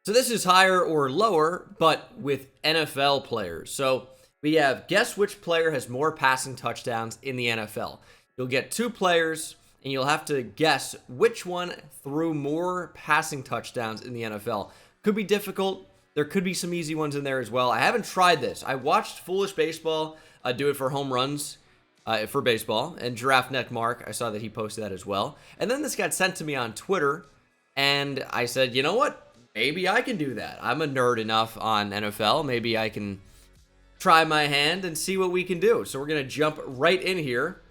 So this is higher or lower, but with NFL players. So we have guess which player has more passing touchdowns in the NFL. You'll get two players, and you'll have to guess which one threw more passing touchdowns in the NFL. Could be difficult. There could be some easy ones in there as well. I haven't tried this. I watched Foolish Baseball do it for home runs for baseball, and Giraffe Neck Mark, I saw that he posted that as well. And then this got sent to me on Twitter, and I said, you know what? Maybe I can do that. I'm a nerd enough on NFL. Maybe I can try my hand and see what we can do. So we're going to jump right in here.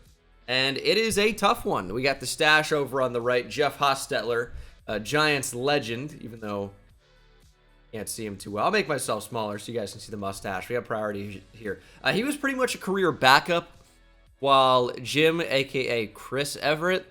And it is a tough one. We got the stash over on the right. Jeff Hostetler, a Giants legend, even though I can't see him too well. I'll make myself smaller so you guys can see the mustache. We have priority here. He was pretty much a career backup, while Jim, a.k.a. Chris Everett,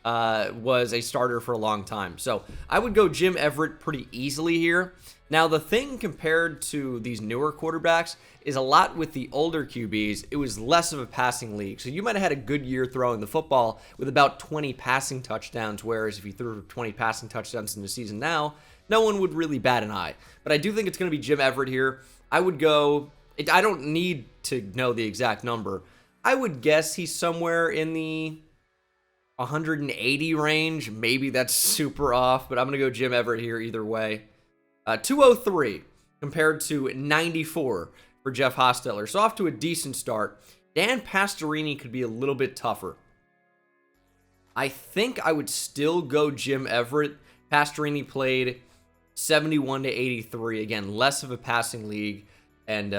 was a starter for a long time. So I would go Jim Everett pretty easily here. Now, the thing compared to these newer quarterbacks is a lot with the older QBs, it was less of a passing league. So you might have had a good year throwing the football with about 20 passing touchdowns, whereas if you threw 20 passing touchdowns in the season now, no one would really bat an eye. But I do think it's going to be Jim Everett here. I would go, I don't need to know the exact number. I would guess he's somewhere in the 180 range. Maybe that's super off, but I'm going to go Jim Everett here either way. 203 compared to 94 for Jeff Hostetler. So off to a decent start. Dan Pastorini could be a little bit tougher. I think I would still go Jim Everett. Pastorini played 71 to 83. Again, less of a passing league. And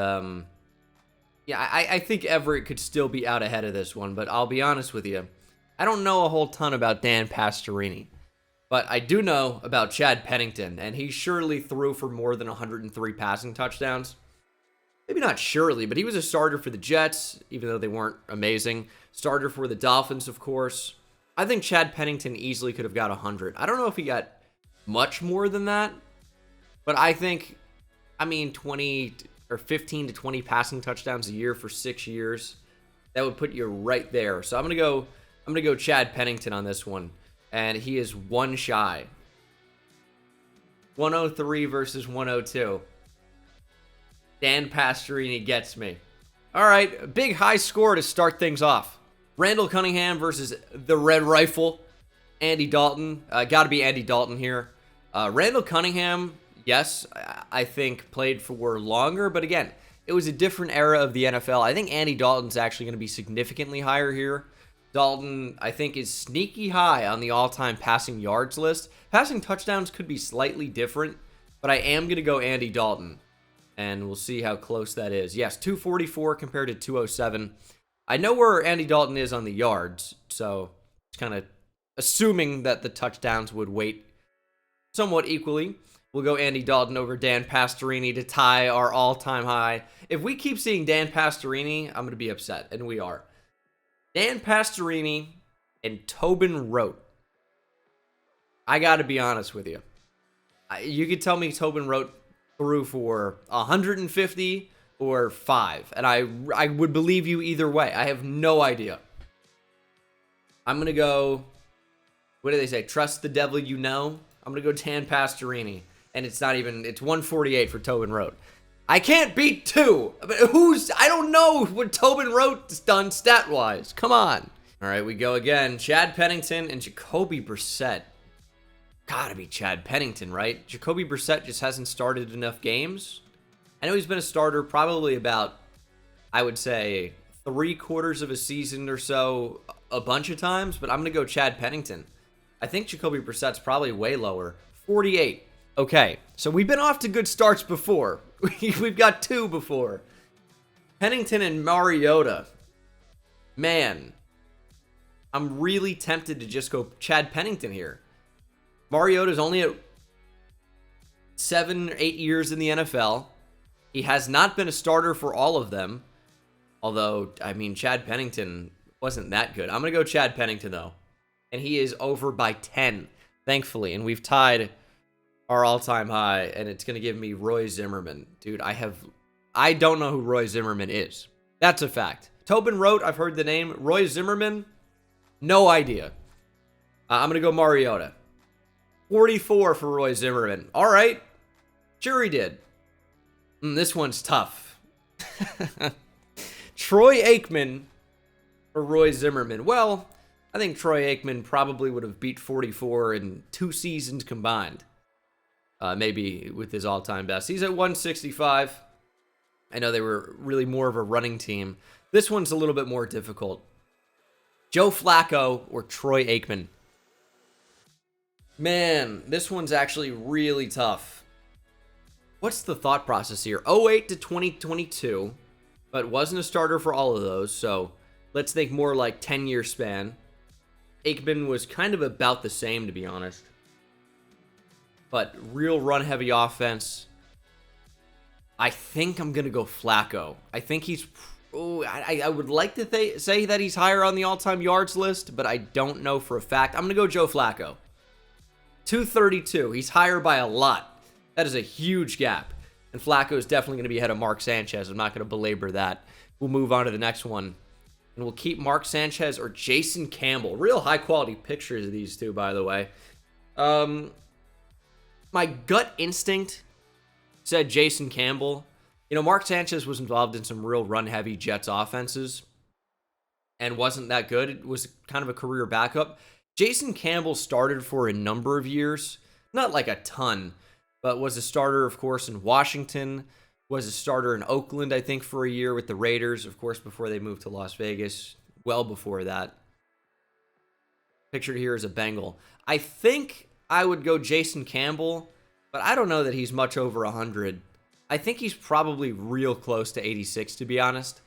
yeah, I think Everett could still be out ahead of this one. But I'll be honest with you, I don't know a whole ton about Dan Pastorini. But I do know about Chad Pennington, and he surely threw for more than 103 passing touchdowns. Maybe not surely, but he was a starter for the Jets, even though they weren't amazing. Starter for the Dolphins, of course. I think Chad Pennington easily could have got 100. I don't know if he got much more than that, but I think, 20 or 15 to 20 passing touchdowns a year for 6 years, that would put you right there. So I'm gonna go Chad Pennington on this one. And he is one shy. 103 versus 102. Dan Pastorini gets me. All right, big high score to start things off. Randall Cunningham versus the Red Rifle. Andy Dalton. Got to be Andy Dalton here. Randall Cunningham, yes, I think played for longer. But again, it was a different era of the NFL. I think Andy Dalton's actually going to be significantly higher here. Dalton, I think, is sneaky high on the all-time passing yards list. Passing touchdowns could be slightly different, but I am going to go Andy Dalton, and we'll see how close that is. Yes, 244 compared to 207. I know where Andy Dalton is on the yards, so it's kind of assuming that the touchdowns would weight somewhat equally. We'll go Andy Dalton over Dan Pastorini to tie our all-time high. If we keep seeing Dan Pastorini, I'm going to be upset, and we are. Dan Pastorini and Tobin Rote. I got to be honest with you. You could tell me Tobin Rote threw for 150 or 5, and I would believe you either way. I have no idea. I'm going to go, what do they say? Trust the devil you know. I'm going to go Dan Pastorini, and it's 148 for Tobin Rote. I can't beat 2. I don't know what Tobin Rote's done stat-wise. Come on. All right, we go again. Chad Pennington and Jacoby Brissett. Gotta be Chad Pennington, right? Jacoby Brissett just hasn't started enough games. I know he's been a starter probably about, I would say, 3/4 of a season or so a bunch of times, but I'm going to go Chad Pennington. I think Jacoby Brissett's probably way lower. 48. Okay, so we've been off to good starts before. We've got 2 before. Pennington and Mariota. Man, I'm really tempted to just go Chad Pennington here. Mariota's only at 7 or 8 years in the NFL. He has not been a starter for all of them. Although, Chad Pennington wasn't that good. I'm going to go Chad Pennington, though. And he is over by 10, thankfully. And we've tied our all-time high, and it's going to give me Roy Zimmerman. Dude, I don't know who Roy Zimmerman is. That's a fact. Tobin Rote, I've heard the name. Roy Zimmerman, no idea. I'm going to go Mariota. 44 for Roy Zimmerman. All right. Sure he did. This one's tough. Troy Aikman or Roy Zimmerman? Well, I think Troy Aikman probably would have beat 44 in 2 seasons combined. Maybe with his all-time best. He's at 165. I know they were really more of a running team. This one's a little bit more difficult. Joe Flacco or Troy Aikman? Man, this one's actually really tough. What's the thought process here? 08 to 2022, but wasn't a starter for all of those, so let's think more like 10-year span. Aikman was kind of about the same, to be honest. But real run-heavy offense. I think I'm going to go Flacco. I think he's... I would like to say that he's higher on the all-time yards list, but I don't know for a fact. I'm going to go Joe Flacco. 232. He's higher by a lot. That is a huge gap. And Flacco is definitely going to be ahead of Mark Sanchez. I'm not going to belabor that. We'll move on to the next one. And we'll keep Mark Sanchez or Jason Campbell. Real high-quality pictures of these two, by the way. My gut instinct said Jason Campbell. You know, Mark Sanchez was involved in some real run-heavy Jets offenses and wasn't that good. It was kind of a career backup. Jason Campbell started for a number of years, not like a ton, but was a starter, of course, in Washington, was a starter in Oakland, I think, for a year with the Raiders, of course, before they moved to Las Vegas, well before that. Pictured here is a Bengal. I think I would go Jason Campbell, but I don't know that he's much over 100. I think he's probably real close to 86, to be honest.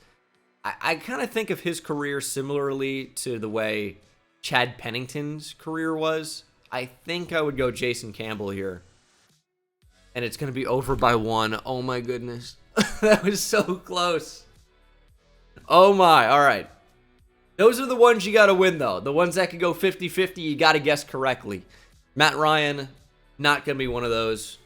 I kind of think of his career similarly to the way Chad Pennington's career was. I think I would go Jason Campbell here. And it's going to be over by 1. Oh my goodness. That was so close. Oh my. All right. Those are the ones you got to win, though. The ones that could go 50-50, you got to guess correctly. Matt Ryan, not going to be one of those.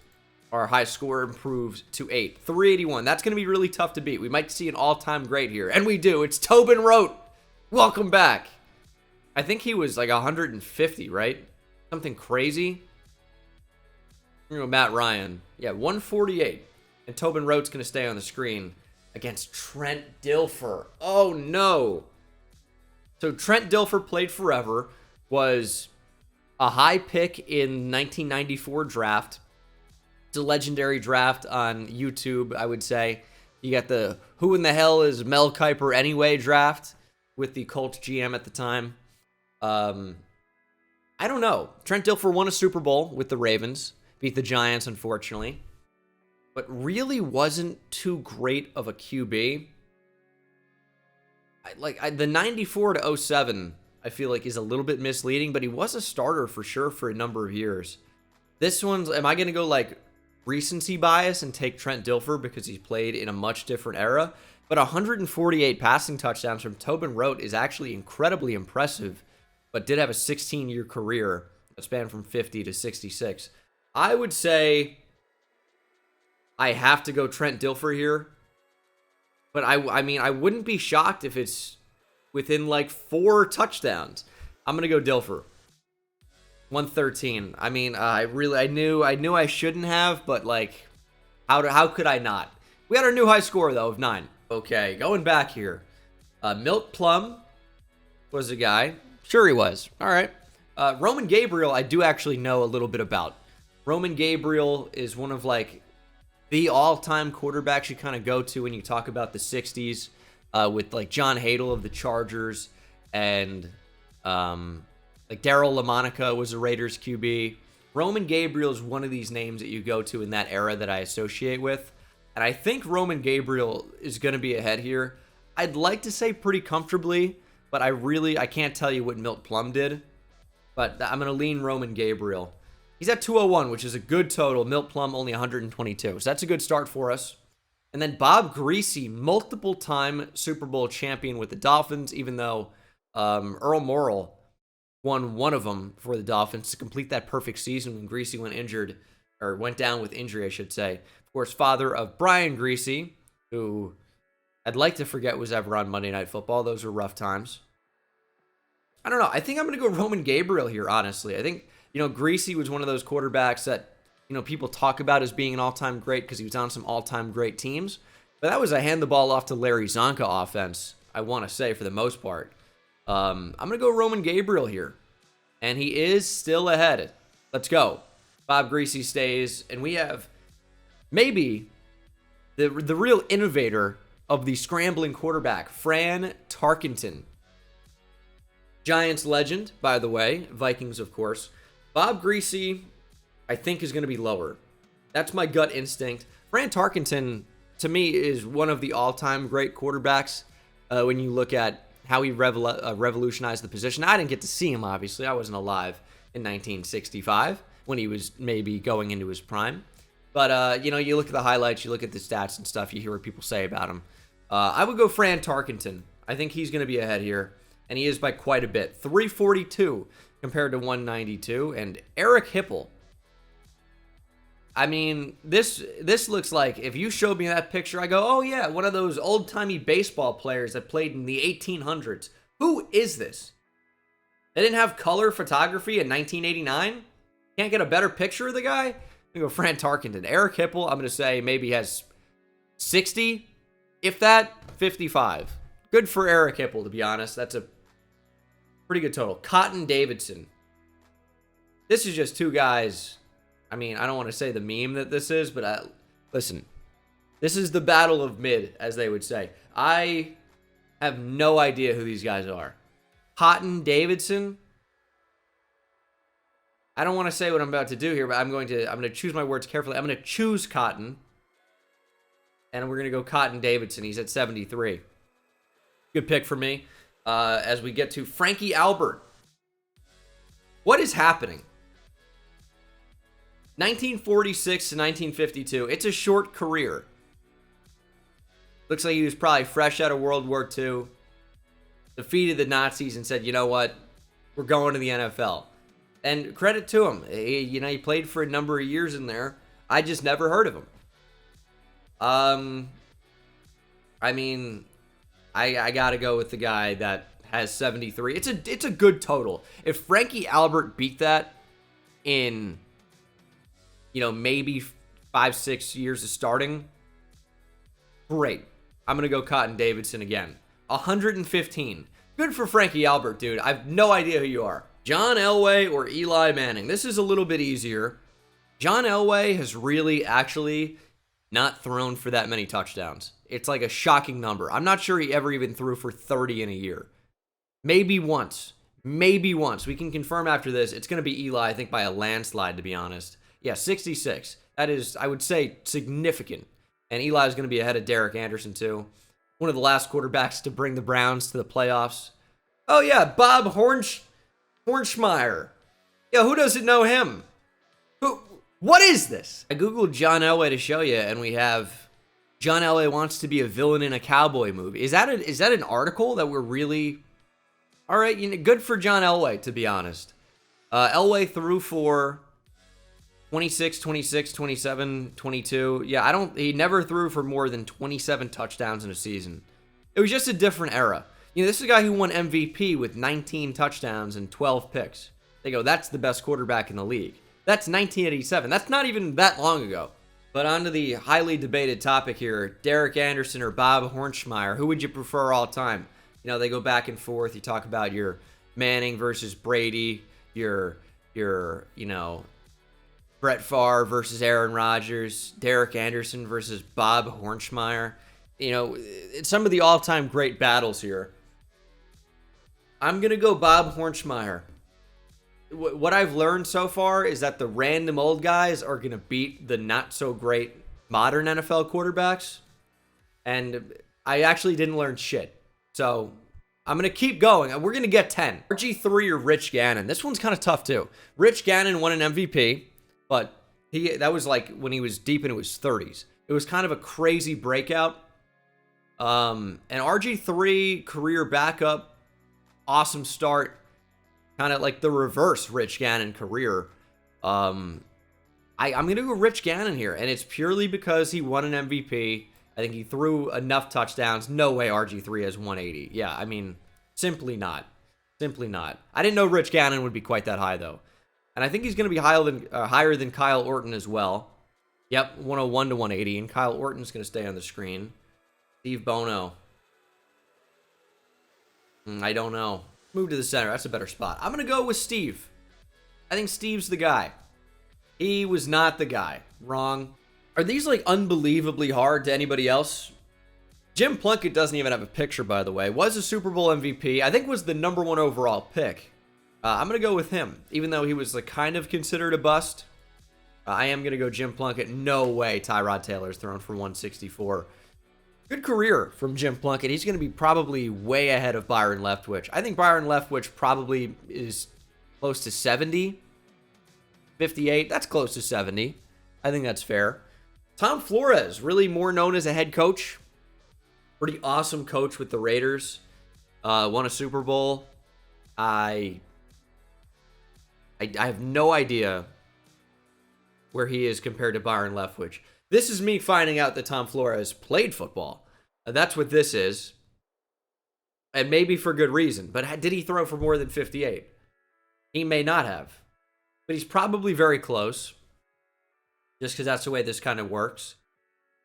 Our high score improved to 8. 381. That's going to be really tough to beat. We might see an all-time great here. And we do. It's Tobin Rote. Welcome back. I think he was like 150, right? Something crazy. You know, Matt Ryan. Yeah, 148. And Tobin Rote's going to stay on the screen against Trent Dilfer. Oh, no. So Trent Dilfer played forever. Was a high pick in 1994 draft. It's a legendary draft on YouTube, I would say. You got the Who in the Hell is Mel Kiper Anyway draft with the Colts GM at the time. I don't know. Trent Dilfer won a Super Bowl with the Ravens. Beat the Giants, unfortunately. But really wasn't too great of a QB. The 94 to 07, I feel like, is a little bit misleading, but he was a starter for sure for a number of years. This one's, am I going to go like recency bias and take Trent Dilfer because he's played in a much different era? But 148 passing touchdowns from Tobin Rote is actually incredibly impressive, but did have a 16-year career that spanned from 50 to 66. I would say I have to go Trent Dilfer here. But I mean, I wouldn't be shocked if it's within like 4 touchdowns. I'm going to go Dilfer. 113. I mean, I knew I shouldn't have, but like, how could I not? We had our new high score, though, of 9. Okay, going back here. Milt Plum was a guy. Sure he was. All right. Roman Gabriel, I do actually know a little bit about. Roman Gabriel is one of like the all-time quarterbacks you kind of go to when you talk about the 60s, with like John Hadle of the Chargers, and like Darryl LaMonica was a Raiders QB. Roman Gabriel is one of these names that you go to in that era that I associate with. And I think Roman Gabriel is going to be ahead here. I'd like to say pretty comfortably, but I can't tell you what Milt Plum did. But I'm going to lean Roman Gabriel. He's at 201, which is a good total. Milt Plum only 122. So that's a good start for us. And then Bob Greasy, multiple-time Super Bowl champion with the Dolphins, even though Earl Morrall won one of them for the Dolphins to complete that perfect season when Greasy went down with injury, I should say. Of course, father of Brian Greasy, who I'd like to forget was ever on Monday Night Football. Those were rough times. I don't know. I think I'm going to go Roman Gabriel here, honestly. I think, Greasy was one of those quarterbacks that people talk about as being an all-time great because he was on some all-time great teams. But that was a hand the ball off to Larry Zonka offense, I want to say, for the most part. I'm going to go Roman Gabriel here. And he is still ahead. Let's go. Bob Greasy stays. And we have maybe the real innovator of the scrambling quarterback, Fran Tarkenton. Giants legend, by the way. Vikings, of course. Bob Greasy, I think, is going to be lower. That's my gut instinct. Fran Tarkenton, to me, is one of the all-time great quarterbacks when you look at how he revolutionized the position. I didn't get to see him, obviously. I wasn't alive in 1965 when he was maybe going into his prime. But, you look at the highlights, you look at the stats and stuff, you hear what people say about him. I would go Fran Tarkenton. I think he's going to be ahead here, and he is by quite a bit. 342 compared to 192. And Eric Hipple. I mean, this looks like, if you showed me that picture, I go, oh yeah, one of those old-timey baseball players that played in the 1800s. Who is this? They didn't have color photography in 1989? Can't get a better picture of the guy? I'm going to go Fran Tarkenton. Eric Hipple, I'm going to say maybe has 60, if that, 55. Good for Eric Hipple, to be honest. That's a pretty good total. Cotton Davidson. This is just two guys. I mean, I don't want to say the meme that this is, but listen, this is the battle of mid, as they would say. I have no idea who these guys are. Cotton Davidson. I don't want to say what I'm about to do here, but I'm going to choose my words carefully. I'm going to choose Cotton, and we're going to go Cotton Davidson. He's at 73. Good pick for me. As we get to Frankie Albert. What is happening? 1946 to 1952. It's a short career. Looks like he was probably fresh out of World War II. Defeated the Nazis and said, you know what? We're going to the NFL. And credit to him. He played for a number of years in there. I just never heard of him. I mean, I got to go with the guy that has 73. It's a good total. If Frankie Albert beat that in maybe 5-6 years of starting, great. I'm going to go Cotton Davidson again. 115. Good for Frankie Albert, dude. I have no idea who you are. John Elway or Eli Manning. This is a little bit easier. John Elway has really actually not thrown for that many touchdowns. It's like a shocking number. I'm not sure he ever even threw for 30 in a year. Maybe once. Maybe once. We can confirm after this. It's going to be Eli, I think, by a landslide, to be honest. Yeah, 66. That is, I would say, significant. And Eli is going to be ahead of Derek Anderson, too. One of the last quarterbacks to bring the Browns to the playoffs. Oh, yeah, Bob Hornschmeyer. Yeah, who doesn't know him? What is this? I googled John Elway to show you, and we have John Elway wants to be a villain in a cowboy movie. Is that an article that we're really... All right, good for John Elway, to be honest. Elway threw for 26, 26, 27, 22. Yeah, he never threw for more than 27 touchdowns in a season. It was just a different era. This is a guy who won MVP with 19 touchdowns and 12 picks. They go, that's the best quarterback in the league. That's 1987. That's not even that long ago. But on to the highly debated topic here. Derek Anderson or Bob Hornschmeyer. Who would you prefer all time? They go back and forth. You talk about your Manning versus Brady, your Brett Favre versus Aaron Rodgers, Derek Anderson versus Bob Hornschmeyer. It's some of the all-time great battles here. I'm going to go Bob Hornschmeyer. What I've learned so far is that the random old guys are going to beat the not-so-great modern NFL quarterbacks. And I actually didn't learn shit. So I'm going to keep going. We're going to get 10. RG3 or Rich Gannon. This one's kind of tough, too. Rich Gannon won an MVP. But that was like when he was deep into his 30s. It was kind of a crazy breakout. And RG3, career backup, awesome start. Kind of like the reverse Rich Gannon career. I'm going to go Rich Gannon here. And it's purely because he won an MVP. I think he threw enough touchdowns. No way RG3 has 180. Yeah, I mean, simply not. Simply not. I didn't know Rich Gannon would be quite that high, though. And I think he's going to be higher than Kyle Orton as well. Yep, 101 to 180. And Kyle Orton's going to stay on the screen. Steve Bono. I don't know. Move to the center. That's a better spot. I'm going to go with Steve. I think Steve's the guy. He was not the guy. Wrong. Are these like unbelievably hard to anybody else? Jim Plunkett doesn't even have a picture, by the way. Was a Super Bowl MVP. I think was the #1 overall pick. I'm going to go with him, even though he was like kind of considered a bust. I am going to go Jim Plunkett. No way Tyrod Taylor's thrown for 164. Good career from Jim Plunkett. He's going to be probably way ahead of Byron Leftwich. I think Byron Leftwich probably is close to 70. 58. That's close to 70. I think that's fair. Tom Flores, really more known as a head coach. Pretty awesome coach with the Raiders. Won a Super Bowl. I have no idea where he is compared to Byron Leftwich. This is me finding out that Tom Flores played football. That's what this is. And maybe for good reason. But did he throw for more than 58? He may not have. But he's probably very close. Just because that's the way this kind of works.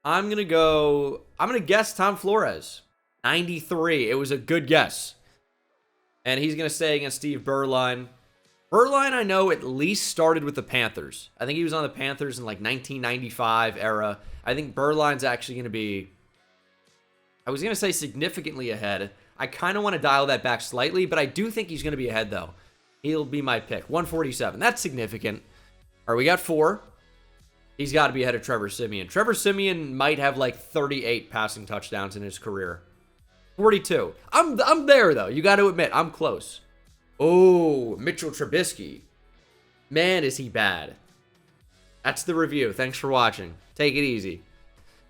I'm going to guess Tom Flores. 93. It was a good guess. And he's going to stay against Steve Berline. Berline, I know, at least started with the Panthers. I think he was on the Panthers in like 1995 era. I think Berline's actually going to be, I was going to say significantly ahead. I kind of want to dial that back slightly, but I do think he's going to be ahead, though. He'll be my pick. 147. That's significant. All right, we got 4. He's got to be ahead of Trevor Siemian. Trevor Siemian might have like 38 passing touchdowns in his career. 42. I'm there, though. You got to admit, I'm close. Oh, Mitchell Trubisky. Man, is he bad. That's the review. Thanks for watching. Take it easy.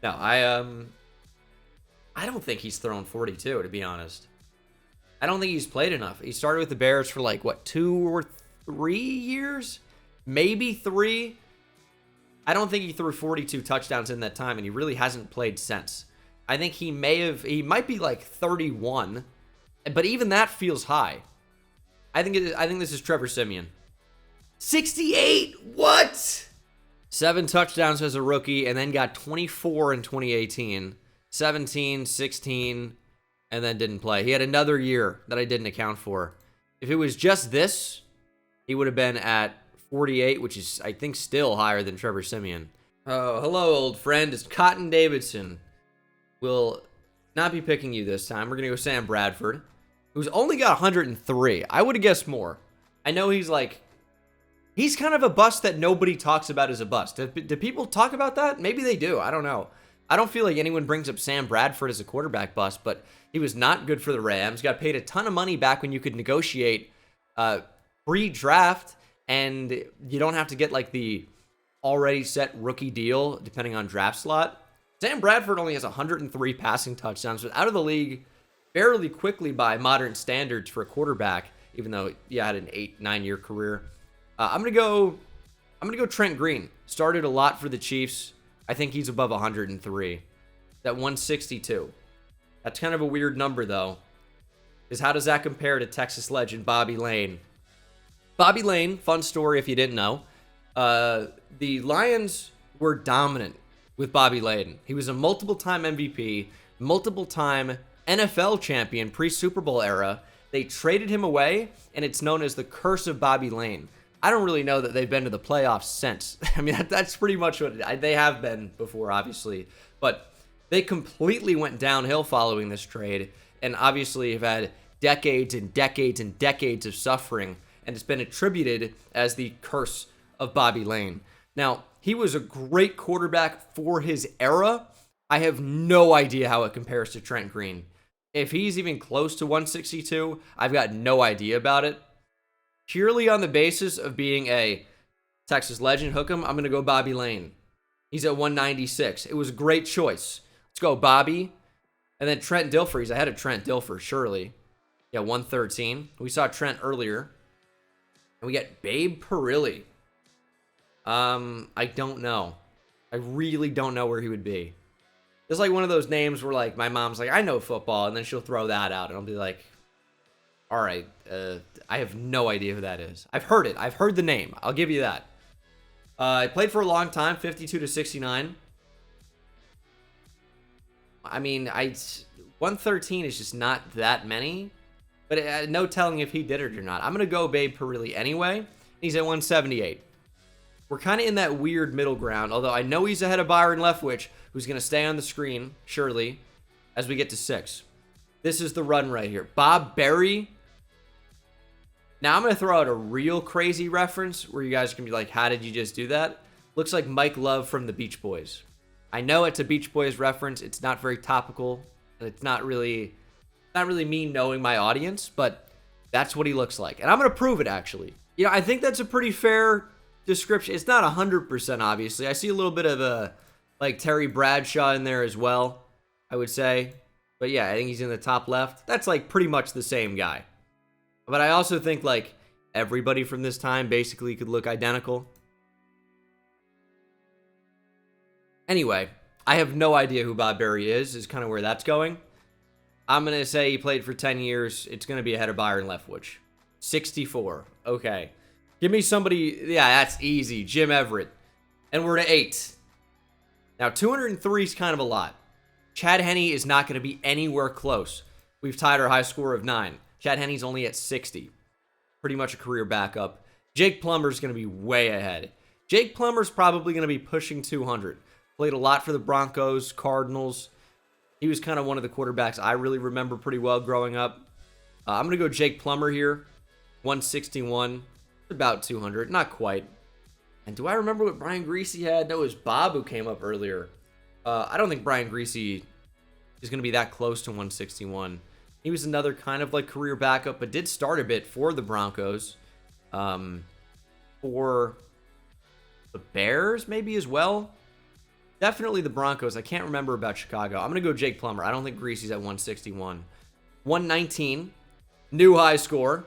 No, I don't think he's thrown 42, to be honest. I don't think he's played enough. He started with the Bears for like, what, 2 or 3 years? Maybe 3. I don't think he threw 42 touchdowns in that time, and he really hasn't played since. I think he might be like 31, but even that feels high. I think this is Trevor Siemian. 68? What? 7 touchdowns as a rookie, and then got 24 in 2018. 17, 16, and then didn't play. He had another year that I didn't account for. If it was just this, he would have been at 48, which is, I think, still higher than Trevor Siemian. Oh, hello, old friend. It's Cotton Davidson. We'll not be picking you this time. We're going to go Sam Bradford, who's only got 103. I would have guessed more. I know he's kind of a bust that nobody talks about as a bust. Do people talk about that? Maybe they do. I don't know. I don't feel like anyone brings up Sam Bradford as a quarterback bust, but he was not good for the Rams. Got paid a ton of money back when you could negotiate pre-draft, and you don't have to get like the already set rookie deal depending on draft slot. Sam Bradford only has 103 passing touchdowns, but out of the league fairly quickly by modern standards for a quarterback, even though he had an 8-9 year career. I'm gonna go Trent Green. Started a lot for the Chiefs. I think he's above 103. That 162. That's kind of a weird number though. Is how does that compare to Texas legend Bobby Lane? Bobby Lane, fun story if you didn't know. The Lions were dominant with Bobby Lane. He was a multiple-time MVP, multiple-time NFL champion pre-Super Bowl era. They traded him away, and it's known as the curse of Bobby Lane. I don't really know that they've been to the playoffs since. I mean, that's pretty much what they have been before, obviously. But they completely went downhill following this trade, and obviously have had decades and decades and decades of suffering, and it's been attributed as the curse of Bobby Lane. Now, he was a great quarterback for his era. I have no idea how it compares to Trent Green. If he's even close to 162, I've got no idea about it. Purely on the basis of being a Texas legend, hook 'em, I'm going to go Bobby Lane. He's at 196. It was a great choice. Let's go Bobby. And then Trent Dilfer. He's ahead of Trent Dilfer, surely. Yeah, 113. We saw Trent earlier. And we get Babe Parilli. I don't know. I really don't know where he would be. It's like one of those names where like my mom's like, I know football, and then she'll throw that out, and I'll be like, All right. I have no idea who that is. I've heard it. I've heard the name. I'll give you that. I played for a long time, 52 to 69. I mean, 113 is just not that many, but no telling if he did it or not. I'm going to go Babe Parilli anyway. He's at 178. We're kind of in that weird middle ground, although I know he's ahead of Byron Leftwich, who's going to stay on the screen, surely, as we get to 6. This is the run right here. Bob Berry. Now I'm going to throw out a real crazy reference where you guys can be like, how did you just do that? Looks like Mike Love from the Beach Boys. I know it's a Beach Boys reference. It's not very topical. And it's not really me knowing my audience, but that's what he looks like. And I'm going to prove it, actually. You know, I think that's a pretty fair description. It's not 100%, obviously. I see a little bit of like Terry Bradshaw in there as well, I would say. But yeah, I think he's in the top left. That's like pretty much the same guy. But I also think like everybody from this time basically could look identical. Anyway, I have no idea who Bob Berry is kind of where that's going. I'm going to say he played for 10 years. It's going to be ahead of Byron Leftwich. 64. Okay. Give me somebody. Yeah, that's easy. Jim Everett. And we're to 8. Now, 203 is kind of a lot. Chad Henne is not going to be anywhere close. We've tied our high score of 9. Chad Henne's only at 60. Pretty much a career backup. Jake Plummer's going to be way ahead. Jake Plummer's probably going to be pushing 200. Played a lot for the Broncos, Cardinals. He was kind of one of the quarterbacks I really remember pretty well growing up. I'm going to go Jake Plummer here. 161. About 200. Not quite. And do I remember what Brian Greasy had? No, it was Bob who came up earlier. I don't think Brian Greasy is going to be that close to 161. He was another kind of like career backup, but did start a bit for the Broncos. For the Bears, maybe as well. Definitely the Broncos. I can't remember about Chicago. I'm going to go Jake Plummer. I don't think Greasy's at 161. 119. New high score.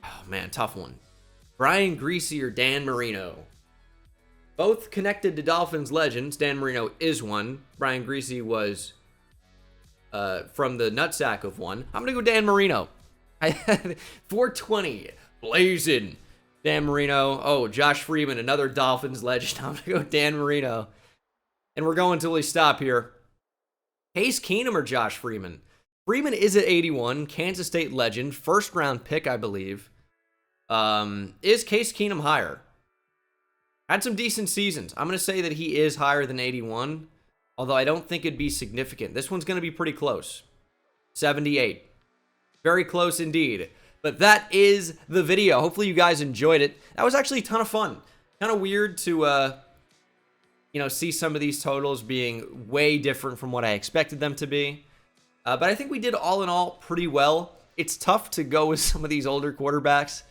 Oh, man, tough one. Brian Greasy or Dan Marino? Both connected to Dolphins legends. Dan Marino is one. Brian Greasy was from the nutsack of one. I'm going to go Dan Marino. 420. Blazing. Dan Marino. Oh, Josh Freeman, another Dolphins legend. I'm going to go Dan Marino. And we're going till we stop here. Case Keenum or Josh Freeman? Freeman is at 81. Kansas State legend. First round pick, I believe. Is Case Keenum higher? Had some decent seasons. I'm going to say that he is higher than 81. Although I don't think it'd be significant. This one's going to be pretty close. 78. Very close indeed. But that is the video. Hopefully you guys enjoyed it. That was actually a ton of fun. Kind of weird to see some of these totals being way different from what I expected them to be. But I think we did all in all pretty well. It's tough to go with some of these older quarterbacks.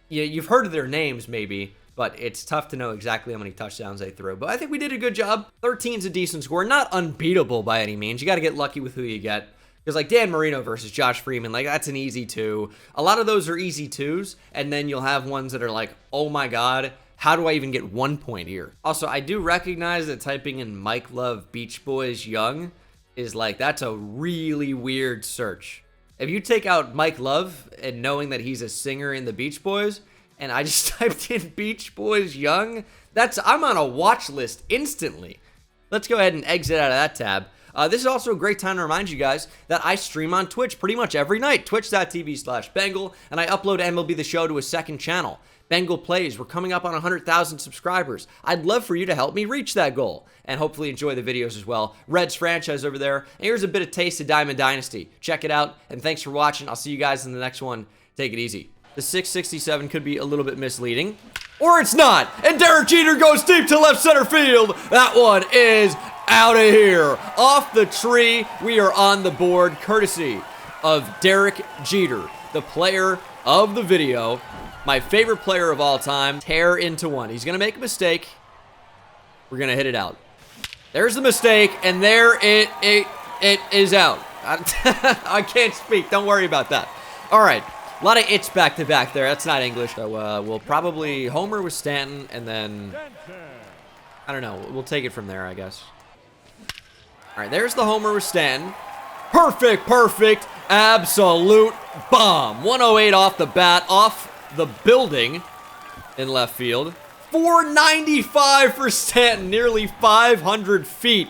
You've heard of their names maybe, but it's tough to know exactly how many touchdowns they threw. But I think we did a good job. 13's a decent score. Not unbeatable by any means. You got to get lucky with who you get. Because like Dan Marino versus Josh Freeman, like that's an easy 2. A lot of those are easy 2s. And then you'll have ones that are like, oh my God, how do I even get 1 point here? Also, I do recognize that typing in Mike Love Beach Boys Young is like, that's a really weird search. If you take out Mike Love and knowing that he's a singer in the Beach Boys, and I just typed in Beach Boys Young, I'm on a watch list instantly. Let's go ahead and exit out of that tab. This is also a great time to remind you guys that I stream on Twitch pretty much every night, twitch.tv/Bengal, and I upload MLB The Show to a second channel. Bengal Plays, we're coming up on 100,000 subscribers. I'd love for you to help me reach that goal and hopefully enjoy the videos as well. Reds franchise over there. And here's a bit of taste of Diamond Dynasty. Check it out, and thanks for watching. I'll see you guys in the next one. Take it easy. The 667 could be a little bit misleading, or it's not. And Derek Jeter goes deep to left center field. That one is out of here. Off the tree. We are on the board, courtesy of Derek Jeter, the player of the video. My favorite player of all time. Tear into one. He's going to make a mistake. We're going to hit it out. There's the mistake, and there it is out. I can't speak. Don't worry about that. All right. A lot of it's back-to-back there. That's not English. So we'll probably homer with Stanton, and then, I don't know. We'll take it from there, I guess. All right, there's the homer with Stanton. Perfect, perfect, absolute bomb. 108 off the bat, off the building in left field. 495 for Stanton, nearly 500 feet.